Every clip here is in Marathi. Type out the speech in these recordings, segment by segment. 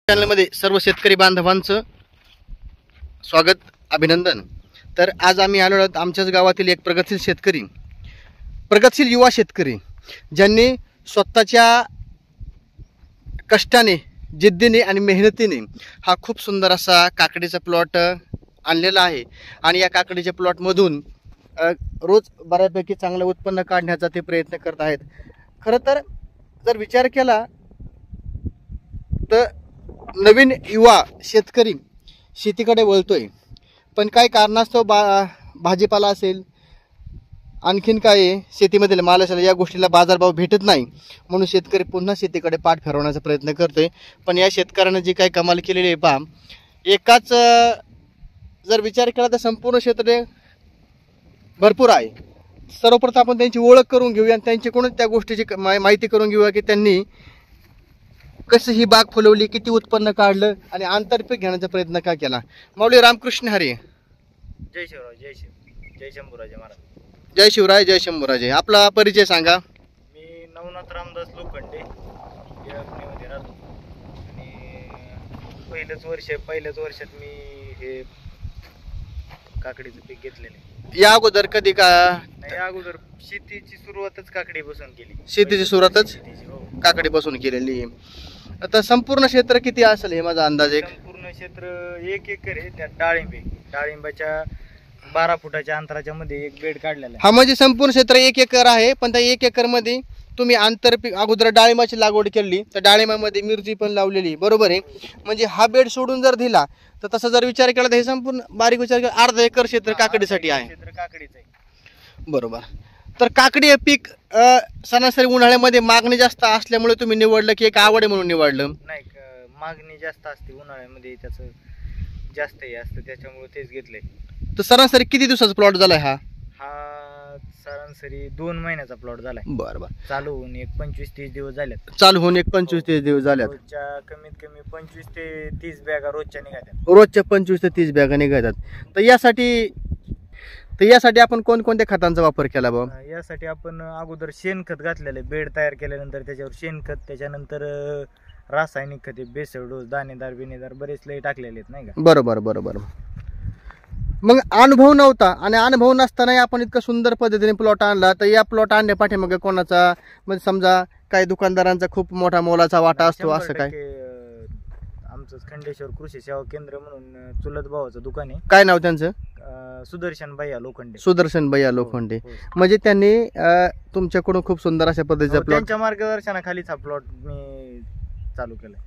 चॅनलमध्ये सर्व शेतकरी बांधवांचं स्वागत, अभिनंदन। तर आज आम्ही आलो आहोत आमच्याच गावातील एक प्रगतशील युवा शेतकरी ज्यांनी स्वतःच्या कष्टाने, जिद्दीने आणि मेहनतीने हा खूप सुंदर असा काकडीचा प्लॉट आणलेला आहे आणि या काकडीच्या प्लॉटमधून रोज बऱ्यापैकी चांगलं उत्पन्न काढण्याचा ते प्रयत्न करत आहेत। खरं तर जर विचार केला तर नवीन युवा शेतकरी शेतीकडे वळतोय, पण काय कारणास्तव भाजीपाला असेल, आणखीन काय शेतीमधील माल असेल, या गोष्टीला बाजारभाव भेटत नाही म्हणून शेतकरी पुन्हा शेतीकडे पाठ फिरवण्याचा प्रयत्न करतोय। पण या शेतकऱ्याने जी काही कमाल केलेली आहे पहा, एकाच जर विचार केला तर संपूर्ण क्षेत्र भरपूर आहे। सर्वप्रथम आपण त्यांची ओळख करून घेऊया आणि त्यांच्याकडून त्या गोष्टीची माहिती करून घेऊया की त्यांनी कसं ही बाग फुलवली, किती उत्पन्न काढलं आणि आंतरपीक घेण्याचा प्रयत्न काय केला। माऊली रामकृष्ण हरी। जय शिवराय, जय शंभूराजे महाराज। जय शिवराय, जय शंभूराजे। आपला परिचय सांगा। मी नवनाथ रामदास लोखंडे या अग्नीमध्ये राहतो आणि पहिल्याच वर्षात मी हे काकडीचं पीक घेतलेले। या अगोदर कधी का या अगोदर शेतीची सुरुवातच काकडीपासून केली। शेतीची सुरुवातच काकडीपासून केलेली। आता संपूर्ण क्षेत्र किती असेल हे माझा अंदाज? एक संपूर्ण क्षेत्र 1 एकर आहे। त्यात डाळिंबाच्या 12 फुटाच्या अंतराच्या मध्ये एक बेड काढलेला आहे। हा म्हणजे संपूर्ण क्षेत्र 1 एकर आहे, पण त्या 1 एकर मध्ये तुम्ही आंतरपीक अगोदर डाळिंबाची लागवड केली, तर डाळिंबामध्ये मिरची पण लावलेली, बरोबर आहे। म्हणजे हा बेड सोडून जर दिला तर तसा जर विचार केला तर हे संपूर्ण बारीक विचार केला अर्धा एकर क्षेत्र काकडीसाठी आहे। क्षेत्र काकडीचं आहे, बरोबर। तर काकडी हे पीक सरासरी उन्हाळ्यामध्ये मागणी जास्त असल्यामुळे तुम्ही निवडलं की एक आवड म्हणून निवडलं? नाही, मागणी जास्त असते उन्हाळ्यामध्ये, त्याचं जास्त हे असतं, त्याच्यामुळे तेच घेतलंय। तर सरासरी किती दिवसाचा प्लॉट झालाय हा? हा सरासरी 2 महिन्याचा प्लॉट झालाय। बरोबर। चालू होऊन एक 25-30 दिवस झालेत। चालू होऊन एक 25-30 दिवस झाल्यात। रोजच्या कमीत कमी 25 ते 30 बॅगा रोजच्या निघाल्या। रोजच्या 25 ते 30 बॅगा निघतात। तर यासाठी आपण कोणकोणत्या खतांचा वापर केला बाबा? यासाठी आपण अगोदर शेणखत घातलेलं आहे। बेड तयार केल्यानंतर त्याच्यावर शेणखत, त्याच्यानंतर रासायनिक खते, बेसळ डोस, दाणेदार बिनेदार बरेच लय टाकलेले आहेत, नाही का? बरोबर। मग अनुभव नव्हता आणि अनुभव नसताना आपण इतकं सुंदर पद्धतीने प्लॉट आणला, तर या प्लॉट आणण्या पाठीमागे कोणाचा, म्हणजे समजा काही दुकानदारांचा खूप मोठा मोलाचा वाटा असतो असं काय? आमचं खंडेश्वर कृषी सेवा केंद्र म्हणून चुलत भावाचं दुकान आहे। काय नाव त्यांचं? सुदर्शन भैया लोखंडे। सुदर्शन भैया लोखंडे। म्हणजे त्यांनी तुमच्याकडून खूप सुंदर अशा पद्धतीचा प्लॉट, त्यांच्या मार्गदर्शनाखालीच हा प्लॉट मी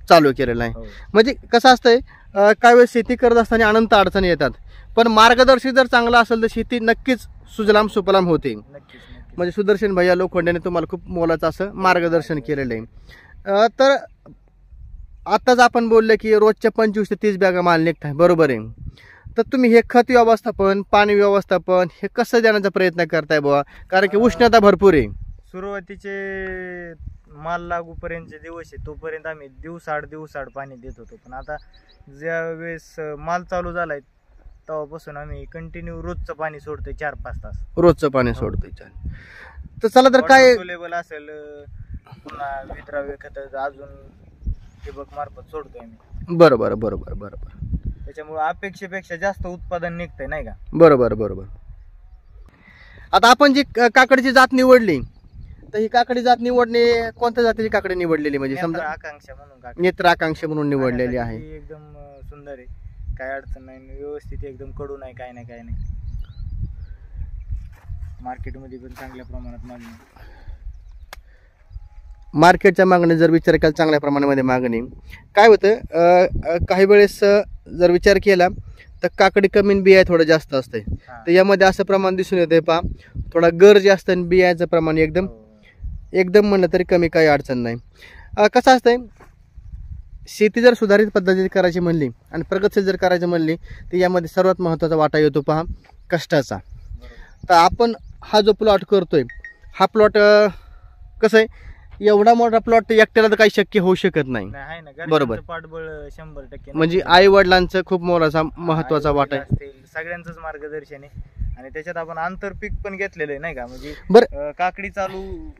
चालू केलेला आहे। म्हणजे कसं असतंय, काही वेळेस शेती करत असताना अनंत अडचणी येतात, पण मार्गदर्शक जर चांगला असेल तर शेती नक्कीच सुजलाम सुफलाम होते। म्हणजे सुदर्शन भैया लोखंडेने तुम्हाला खूप मोलाचं असं मार्गदर्शन केलेलं आहे। तर आताच आपण बोलले की रोजच्या 25 ते 30 बॅगा माल निघताय, बरोबर आहे। तर तुम्ही हे खत व्यवस्थापन, पाणी व्यवस्थापन हे कसं देण्याचा प्रयत्न करताय बुवा? कारण की उष्णता भरपूर आहे। सुरुवातीचे माल लागूपर्यंतचे दिवस आहे तोपर्यंत आम्ही दिवसाआड पाणी देत होतो. पण आता ज्या वेळेस माल चालू झालाय तेव्हापासून आम्ही कंटिन्यू रोजचं पाणी सोडतोय 4-5 तास. रोजचं पाणी सोडतोय. तर चला तर काय लेवल असेल पुन्हा विद्राव्य खत अजून ठिबक मार्फत सोडतोय आम्ही. बरोबर. त्याच्यामुळे अपेक्षेपेक्षा जास्त उत्पादन निघतंय नाही का. बरोबर. आता आपण जी काकडीची जात निवडली तर ही काकडी जात निवडणे कोणत्या जातीची काकडी निवडलेली म्हणजे समजा आकांक्षा म्हणून काकडी. नेत्र आकांक्षा म्हणून निवडलेली आहे. एकदम सुंदर आहे, काय अडचण नाही, व्यवस्थित एकदम कडू नाही, काय नाही. मार्केटमध्ये पण चांगल्या प्रमाणात मागणी. मार्केटच्या मागणी जर विचार केला चांगल्या प्रमाणामध्ये मागणी काय होतं काही वेळेस जर विचार केला तर काकडी कमी आणि बिया थोडं जास्त असते. तर यामध्ये असं प्रमाण दिसून येते पहा, थोडा गर जास्त आणि बियाचं प्रमाण एकदम म्हणलं तरी कमी, काही अडचण नाही. कसं असतंय शेती जर सुधारित पद्धतीने करायची म्हणली आणि प्रगतशील जर करायची म्हणली तर यामध्ये सर्वात महत्त्वाचा वाटा येतो पहा कष्टाचा. तर आपण हा जो प्लॉट करतोय हा प्लॉट कसं आहे एवढा मोठा प्लॉट एकट्याला तर काही शक्य होऊ शकत नाही. बरोबर. पाठबळ 100% म्हणजे आई वडिलांचं खूप मोलाचा महत्वाचा वाटा आहे. सगळ्यांचंच मार्गदर्शन आहे आणि त्याच्यात आपण आंतरपीक पण घेतलेलं आहे नाही का. म्हणजे बरं काकडी चालू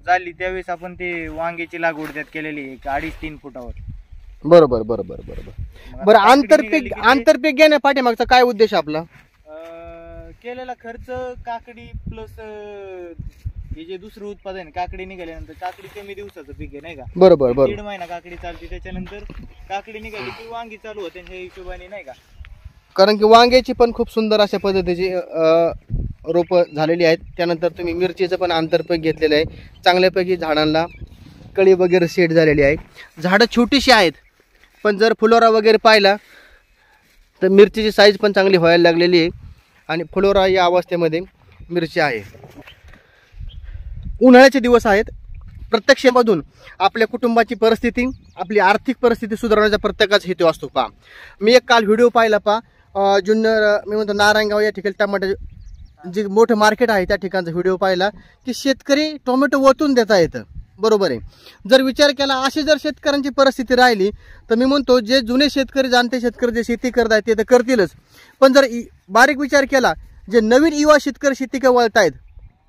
झाली त्यावेळेस आपण ते वांग्याची लागवड त्यात केलेली आहे 2.5-3 फुटावर. बरोबर. बरं आंतरपीक घेण्या पाठीमागचा काय उद्देश आपला केलेला खर्च काकडी प्लस हे जे दुसरं उत्पादन काकडी निघाल्यानंतर काकडी कमी दिवसाचं पीक आहे नाही का. बरोबर 1.5 महिना काकडी चालते, त्याच्यानंतर काकडी निघाली की वांगी चालू होते ह्या हिशोबाने नाही का. कारण की वांग्याची पण खूप सुंदर अशा पद्धतीची रोपं झालेली आहेत. त्यानंतर तुम्ही मिरचीचं पण आंतरपीक घेतलेलं आहे. चांगल्यापैकी झाडांना कळी वगैरे सेट झालेली आहे. झाडं छोटीशी आहेत पण जर फुलोरा वगैरे पाहिला तर मिरचीची साईज पण चांगली व्हायला लागलेली आहे आणि फुलोरा या अवस्थेमध्ये मिरची आहे. उन्हाळ्याचे दिवस आहेत. प्रत्यक्षामधून आपल्या कुटुंबाची परिस्थिती आपली आर्थिक परिस्थिती सुधारण्याचा प्रत्येकाचा हेतू असतो. पहा मी एक काल व्हिडिओ पाहिला पहा जुन्नर मी म्हणतो नारायणगाव या ठिकाणी टमाटे जे मोठं मार्केट आहे त्या ठिकाणचा व्हिडिओ पाहिला की शेतकरी टोमॅटो ओतून देता येतं. बरोबर आहे. जर विचार केला अशी जर शेतकऱ्यांची परिस्थिती राहिली तर मी म्हणतो जे जुने शेतकरी जाणते शेतकरी जे शेती करत आहेत ते तर करतीलच, पण जर बारीक विचार केला जे नवीन युवा शेतकरी शेती वळतायत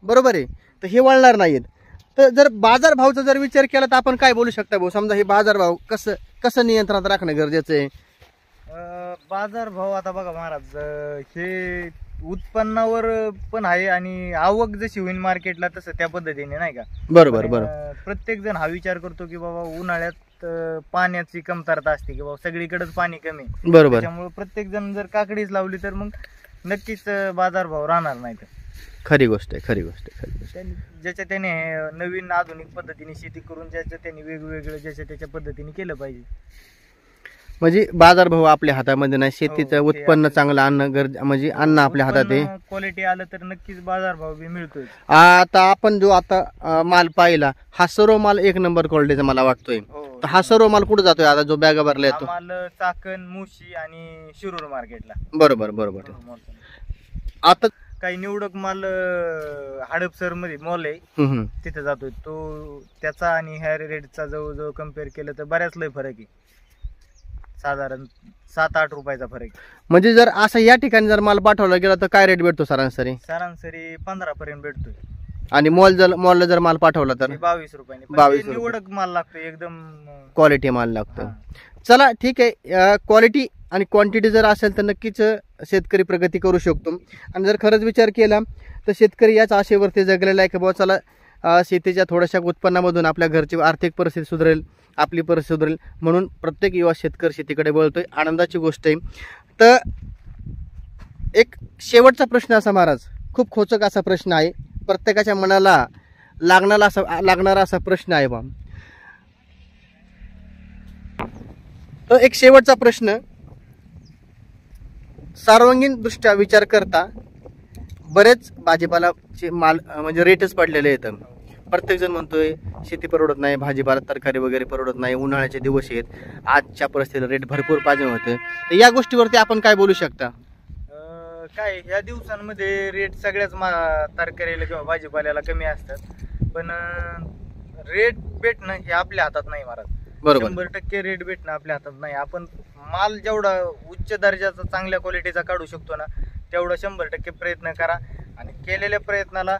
बरोबर आहे तर हे वळणार नाहीत. तर जर बाजारभावाचा जर विचार केला तर आपण काय बोलू शकता भाऊ, समजा हे बाजारभाव कसं नियंत्रणात राखणं गरजेचं आहे. बाजारभाव आता बघा महाराज हे उत्पन्नावर पण आहे आणि आवक जशी होईल मार्केटला तसं त्या पद्धतीने नाही का. बरोबर. प्रत्येक जण हा विचार करतो की बाबा उन्हाळ्यात पाण्याची कमतरता असते की बाबा सगळीकडेच पाणी कमी. बरोबर. त्यामुळे प्रत्येक जण जर काकडीच लावली तर मग नक्कीच बाजारभाव राहणार नाही. खरी गोष्ट आहे. ज्याच्या त्याने नवीन आधुनिक पद्धतीने शेती करून ज्याच्या त्याने वेगवेगळं ज्याच्या त्याच्या पद्धतीने केलं पाहिजे. म्हणजे बाजारभाव आपल्या हातामध्ये नाही, शेतीचं उत्पन्न चांगलं आणणं म्हणजे अन्न आपल्या हातात आहे. क्वालिटी आलं तर नक्कीच बाजारभाव बी मिळतोय. आता आपण जो आता माल पाहिला हा सर्व माल 1 नंबर क्वालिटीचा मला वाटतोय. तर हा सर्व माल कुठे जातोय आता जो बॅगा भरला येतो? माल चाकण, मुशी आणि शिरूर मार्केटला. बरोबर. आता काही निवडक माल हडपसर मध्ये मॉल आहे तिथे जातोय तो. त्याचा आणि ह्या रेटचा जवळजवळ कम्पेअर केलं तर बऱ्याच लय फरक आहे, साधारण 7-8 रुपयाचा फरक. म्हणजे जर असं या ठिकाणी जर माल पाठवला गेला तर काय रेट भेटतो सरासरी? 15 पर्यंत भेटतोय. आणि मॉलला जर माल पाठवला तर 22 रुपयाने. 22 निवडक माल लागतो, एकदम क्वालिटी माल लागतो. चला ठीक आहे. क्वालिटी आणि क्वांटिटी जर असेल तर नक्कीच शेतकरी प्रगती करू शकतो. आणि जर खरंच विचार केला तर शेतकरी याच आशेवरती जगलेला आहे की बाबा चला शेतीच्या थोड्याशा उत्पन्नामधून आपल्या घरची आर्थिक परिस्थिती सुधारेल, आपली परिस्थिती सुधारेल, म्हणून प्रत्येक युवा शेतकरी शेतीकडे वळतोय. आनंदाची गोष्ट आहे. तर एक शेवटचा प्रश्न असा महाराज, खूप खोचक असा प्रश्न आहे, प्रत्येकाच्या मनाला लागणारा असा प्रश्न आहे बा. तर एक शेवटचा प्रश्न, सर्वांगीण दृष्ट्या विचार करता बरेच भाजीपालाचे माल म्हणजे रेटच पडलेले आहेत. प्रत्येक जण म्हणतोय शेती परवडत नाही, भाजीपाला तरकारी वगैरे परवडत नाही, उन्हाळ्याचे दिवस आहेत, आजच्या परिस्थितीला रेट भरपूर पाहिजे होते. तर या गोष्टीवरती आपण काय बोलू शकता? काय ह्या दिवसांमध्ये रेट सगळ्याच तरकारीला किंवा भाजीपाल्याला कमी असतात, पण रेट भेटणं हे आपल्या हातात नाही महाराज. बरोबर 100% रेट भेटणं आपल्या हातात नाही. आपण माल जेवढा उच्च दर्जाचा चांगल्या क्वालिटीचा काढू शकतो ना तेवढा 100% प्रयत्न करा. आणि केलेल्या प्रयत्नाला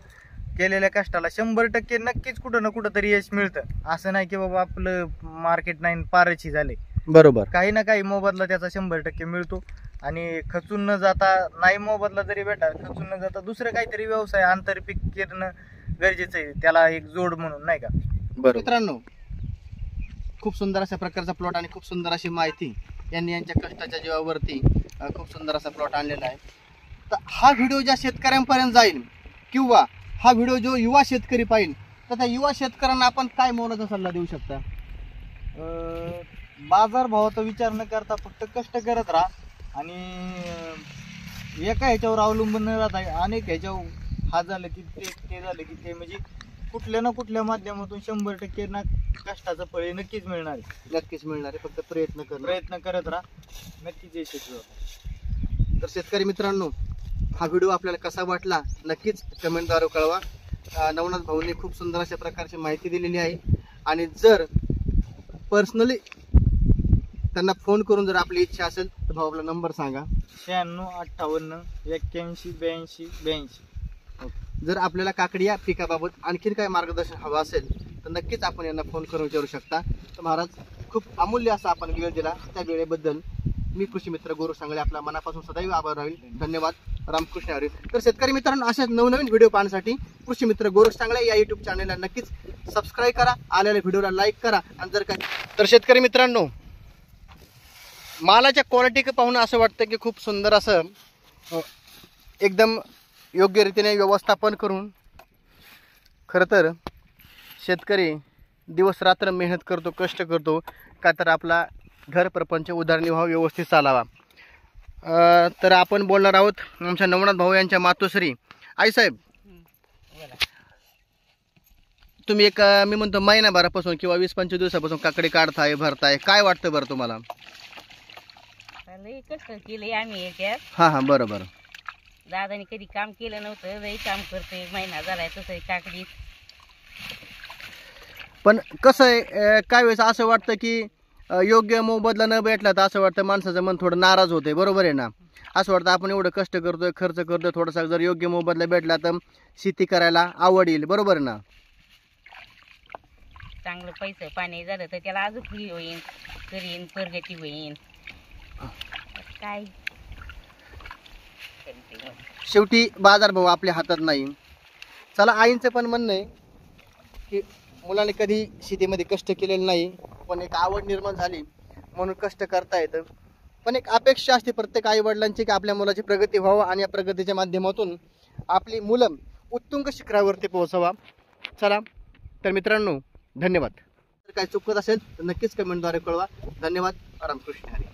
केलेल्या कष्टाला 100% नक्कीच कुठं ना कुठं तरी यश मिळतं. असं नाही की बाबा आपलं मार्केट नाही पारची झाले. बरोबर काही ना काही मोबदला त्याचा 100% मिळतो. आणि खचून न जाता नाही मोबदला जरी भेटा खचून न जाता दुसरं काहीतरी व्यवसाय आंतरपीक करणं गरजेचं आहे, त्याला एक जोड म्हणून नाही का. बरोबर मित्रांनो, खूप सुंदर अशा प्रकारचा प्लॉट आणि खूप सुंदर अशी माहिती यांनी यांच्या कष्टाच्या जीवावरती खूप सुंदर असा प्लॉट आणलेला आहे. तर हा व्हिडिओ ज्या शेतकऱ्यांपर्यंत जाईल किंवा हा व्हिडिओ जो युवा शेतकरी पाहिल तर त्या युवा शेतकऱ्यांना आपण काय मोलाचा सल्ला देऊ शकता? बाजार भावाचा विचार न करता फक्त कष्ट करत राहा आणि एका ह्याच्यावर अवलंबून न राहता अनेक ह्याच्यावर हा झालं की ते झालं की ते, म्हणजे कुठल्या ना कुठल्या माध्यमातून 100% ना कष्टाचं फळ हे नक्कीच मिळणार आहे. नक्कीच मिळणार आहे, फक्त प्रयत्न करत राहा, नक्कीच यशस्वी होता. तर शेतकरी मित्रांनो, हा व्हिडिओ आपल्याला कसा वाटला नक्कीच कमेंटद्वारे कळवा. नवनाथ भाऊंनी खूप सुंदर अशा प्रकारची माहिती दिलेली आहे. आणि जर पर्सनली त्यांना फोन करून जर आपली इच्छा असेल तर भाऊ आपला नंबर सांगा. 96 58 81 82 82. जर आपल्याला काकडी या पिकाबाबत आणखीन काय मार्गदर्शन हवं असेल तर नक्कीच आपण यांना फोन करून विचारू शकता. तर महाराज, खूप अमूल्य असा आपण वेळ दिला, त्या वेळेबद्दल मी कृषी मित्र गौरव सांगळे आपला मनापासून सदैव आभार राहील. धन्यवाद. रामकृष्ण हरी. तर शेतकरी मित्रांनो, अशाच नवनवीन व्हिडिओ पाहण्यासाठी कृषी मित्र गौरव सांगळे या युट्यूब चॅनलला नक्कीच सबस्क्राईब करा, आलेल्या व्हिडिओला लाईक करा. आणि जर काय तर शेतकरी मित्रांनो, मालाच्या क्वालिटी पाहून असं वाटतं की खूप सुंदर असं एकदम योग्य रीतीने व्यवस्थापन करून खरं तर शेतकरी दिवस रात्र मेहनत करतो, कष्ट करतो का तर आपला घर प्रपंच उदरनिर्वाह व्यवस्थित चालावा. तर आपण बोलणार आहोत आमच्या नवनाथ भाऊ यांच्या मातोश्री. आईसाहेब, तुम्ही एक मी म्हणतो महिनाभरापासून किंवा 20-25 दिवसापासून काकडी काढताय, भरताय, काय वाटतं बरं तुम्हाला? कष्ट केले आम्ही याच्यात. हां बरोबर. दादानी कधी काम केलं नव्हतं, लई काम करते, महिना झालाय तसं काकडी. पण कसं आहे, काय वेळेस असं वाटतं की योग्य मोबदला न भेटला तर असं वाटतं माणसाचं मन थोडं नाराज होतंय, बरोबर आहे ना. असं वाटतं आपण एवढं कष्ट करतोय, खर्च करतोय, थोडासा जर योग्य मोबदला भेटला तर शेती करायला आवड येईल, बरोबर ना. चांगलं पैसे पाणी झालं तर त्याला अजून फ्री होईल, करीन, प्रगती होईल. काय शेवटी बाजारभाव आपल्या हातात नाही. चला, आईंचं पण म्हणणं आहे की मुलाने कधी शेतीमध्ये कष्ट केलेले नाही, पण एक आवड निर्माण झाली म्हणून कष्ट करता येतं. पण एक अपेक्षा असते प्रत्येक आई वडिलांची की आपल्या मुलाची प्रगती व्हावं आणि या प्रगतीच्या माध्यमातून आपली मुलं उत्तुंग शिखरावरती पोहोचवा. चला तर मित्रांनो, धन्यवाद. जर काही चुकत असेल तर नक्कीच कमेंटद्वारे कळवा. धन्यवाद. रामकृष्ण हरी.